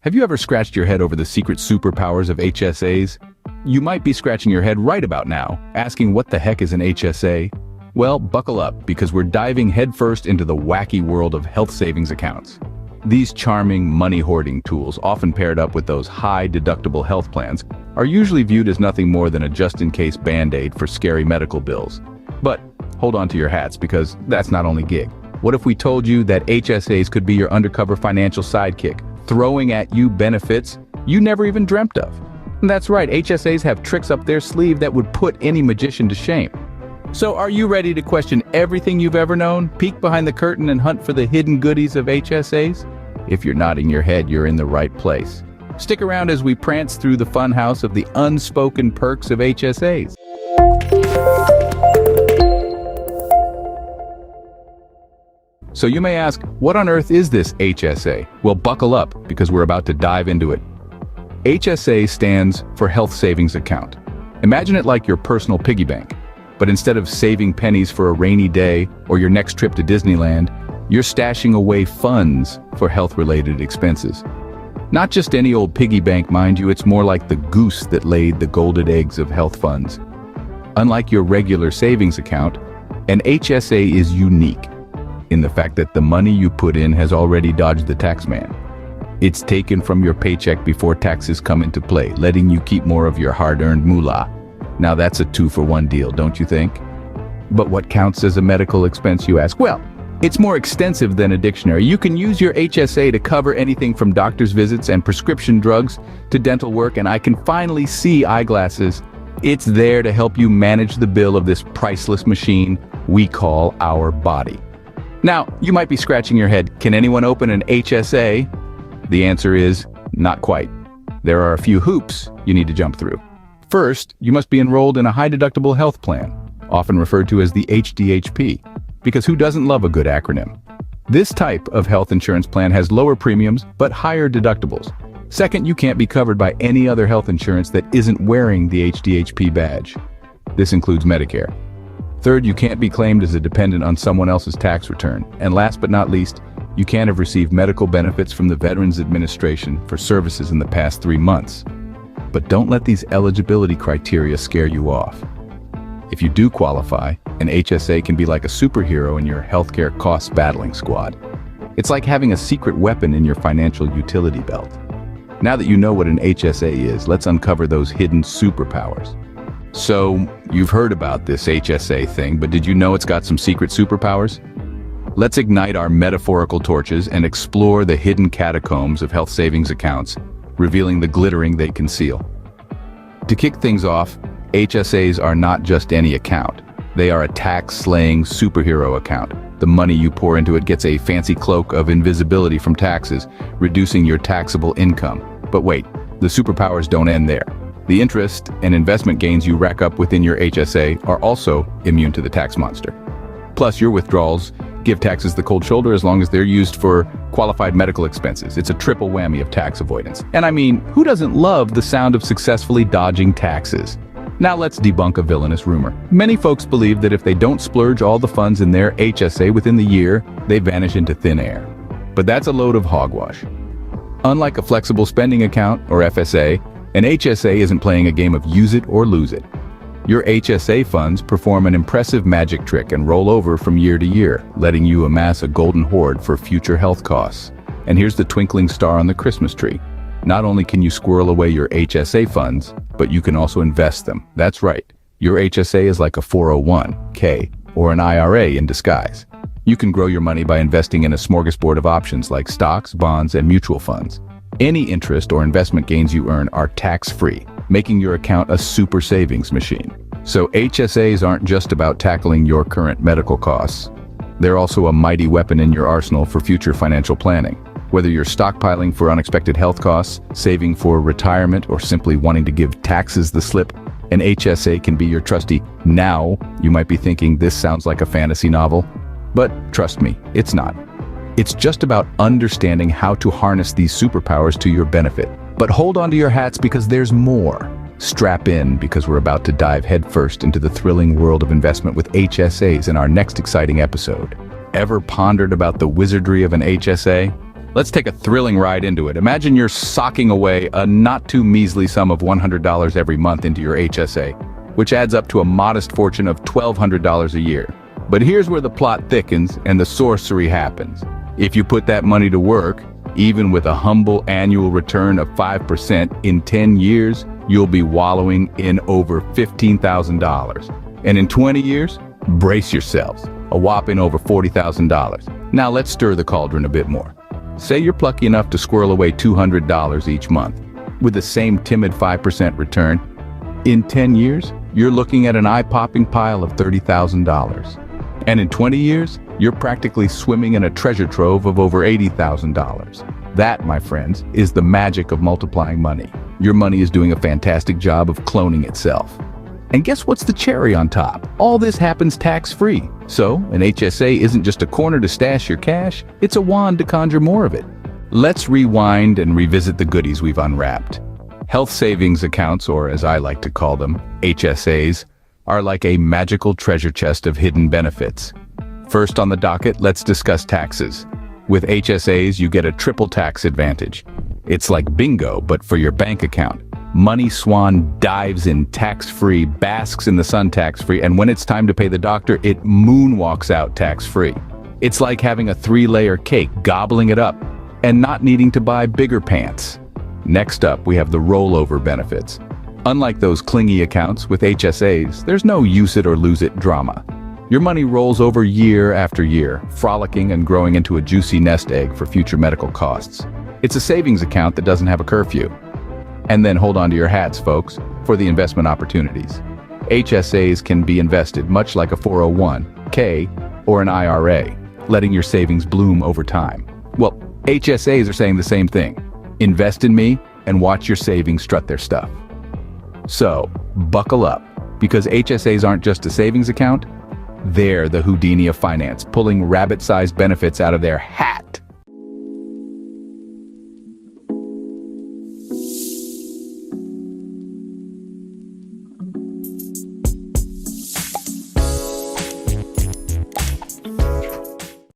Have you ever scratched your head over the secret superpowers of HSAs? You might be scratching your head right about now, asking what the heck is an HSA? Well, buckle up, because we're diving headfirst into the wacky world of health savings accounts. These charming money-hoarding tools, often paired up with those high-deductible health plans, are usually viewed as nothing more than a just-in-case band-aid for scary medical bills. But hold on to your hats, because that's not only gig. What if we told you that HSAs could be your undercover financial sidekick, throwing at you benefits you never even dreamt of? That's right, HSAs have tricks up their sleeve that would put any magician to shame. So are you ready to question everything you've ever known, peek behind the curtain and hunt for the hidden goodies of HSAs? If you're nodding your head, you're in the right place. Stick around as we prance through the funhouse of the unspoken perks of HSAs. So you may ask, what on earth is this HSA? Well, buckle up, because we're about to dive into it. HSA stands for Health Savings Account. Imagine it like your personal piggy bank. But instead of saving pennies for a rainy day or your next trip to Disneyland, you're stashing away funds for health-related expenses. Not just any old piggy bank, mind you, it's more like the goose that laid the golden eggs of health funds. Unlike your regular savings account, an HSA is unique in the fact that the money you put in has already dodged the tax man. It's taken from your paycheck before taxes come into play, letting you keep more of your hard-earned moolah. Now that's a two-for-one deal, don't you think? But what counts as a medical expense, you ask? Well, it's more extensive than a dictionary. You can use your HSA to cover anything from doctor's visits and prescription drugs to dental work, and I can finally see eyeglasses. It's there to help you manage the bill of this priceless machine we call our body. Now, you might be scratching your head, can anyone open an HSA? The answer is, not quite. There are a few hoops you need to jump through. First, you must be enrolled in a high-deductible health plan, often referred to as the HDHP, because who doesn't love a good acronym? This type of health insurance plan has lower premiums, but higher deductibles. Second, you can't be covered by any other health insurance that isn't wearing the HDHP badge. This includes Medicare. Third, you can't be claimed as a dependent on someone else's tax return. And last but not least, you can't have received medical benefits from the Veterans Administration for services in the past 3 months. But don't let these eligibility criteria scare you off. If you do qualify, an HSA can be like a superhero in your healthcare costs battling squad. It's like having a secret weapon in your financial utility belt. Now that you know what an HSA is, let's uncover those hidden superpowers. So, you've heard about this HSA thing, but did you know it's got some secret superpowers? Let's ignite our metaphorical torches and explore the hidden catacombs of health savings accounts, revealing the glittering they conceal. To kick things off, HSAs are not just any account. They are a tax-slaying superhero account. The money you pour into it gets a fancy cloak of invisibility from taxes, reducing your taxable income. But wait, the superpowers don't end there. The interest and investment gains you rack up within your HSA are also immune to the tax monster. Plus, your withdrawals give taxes the cold shoulder as long as they're used for qualified medical expenses. It's a triple whammy of tax avoidance. And I mean, who doesn't love the sound of successfully dodging taxes? Now let's debunk a villainous rumor. Many folks believe that if they don't splurge all the funds in their HSA within the year, they vanish into thin air. But that's a load of hogwash. Unlike a flexible spending account, or FSA, an HSA isn't playing a game of use it or lose it. Your HSA funds perform an impressive magic trick and roll over from year to year, letting you amass a golden hoard for future health costs. And here's the twinkling star on the Christmas tree. Not only can you squirrel away your HSA funds, but you can also invest them. That's right. Your HSA is like a 401k or an IRA in disguise. You can grow your money by investing in a smorgasbord of options like stocks, bonds, and mutual funds. Any interest or investment gains you earn are tax-free, making your account a super savings machine. So HSAs aren't just about tackling your current medical costs. They're also a mighty weapon in your arsenal for future financial planning. Whether you're stockpiling for unexpected health costs, saving for retirement, or simply wanting to give taxes the slip, an HSA can be your trusty now. You might be thinking this sounds like a fantasy novel, but trust me, it's not. It's just about understanding how to harness these superpowers to your benefit. But hold on to your hats, because there's more. Strap in, because we're about to dive headfirst into the thrilling world of investment with HSAs in our next exciting episode. Ever pondered about the wizardry of an HSA? Let's take a thrilling ride into it. Imagine you're socking away a not too measly sum of $100 every month into your HSA, which adds up to a modest fortune of $1,200 a year. But here's where the plot thickens and the sorcery happens. If you put that money to work, even with a humble annual return of 5%, in 10 years, you'll be wallowing in over $15,000. And in 20 years, brace yourselves, a whopping over $40,000. Now let's stir the cauldron a bit more. Say you're plucky enough to squirrel away $200 each month. With the same timid 5% return, in 10 years, you're looking at an eye-popping pile of $30,000. And in 20 years, you're practically swimming in a treasure trove of over $80,000. That, my friends, is the magic of multiplying money. Your money is doing a fantastic job of cloning itself. And guess what's the cherry on top? All this happens tax-free. So, an HSA isn't just a corner to stash your cash, it's a wand to conjure more of it. Let's rewind and revisit the goodies we've unwrapped. Health savings accounts, or as I like to call them, HSAs, are like a magical treasure chest of hidden benefits. First on the docket, let's discuss taxes. With HSAs, you get a triple tax advantage. It's like bingo, but for your bank account. Money Swan dives in tax-free, basks in the sun tax-free, and when it's time to pay the doctor, it moonwalks out tax-free. It's like having a 3-layer cake, gobbling it up, and not needing to buy bigger pants. Next up, we have the rollover benefits. Unlike those clingy accounts with HSAs, there's no use it or lose it drama. Your money rolls over year after year, frolicking and growing into a juicy nest egg for future medical costs. It's a savings account that doesn't have a curfew. And then hold on to your hats, folks, for the investment opportunities. HSAs can be invested much like a 401k or an IRA, letting your savings bloom over time. Well, HSAs are saying the same thing. Invest in me and watch your savings strut their stuff. So, buckle up, because HSAs aren't just a savings account, they're the Houdini of finance, pulling rabbit-sized benefits out of their hat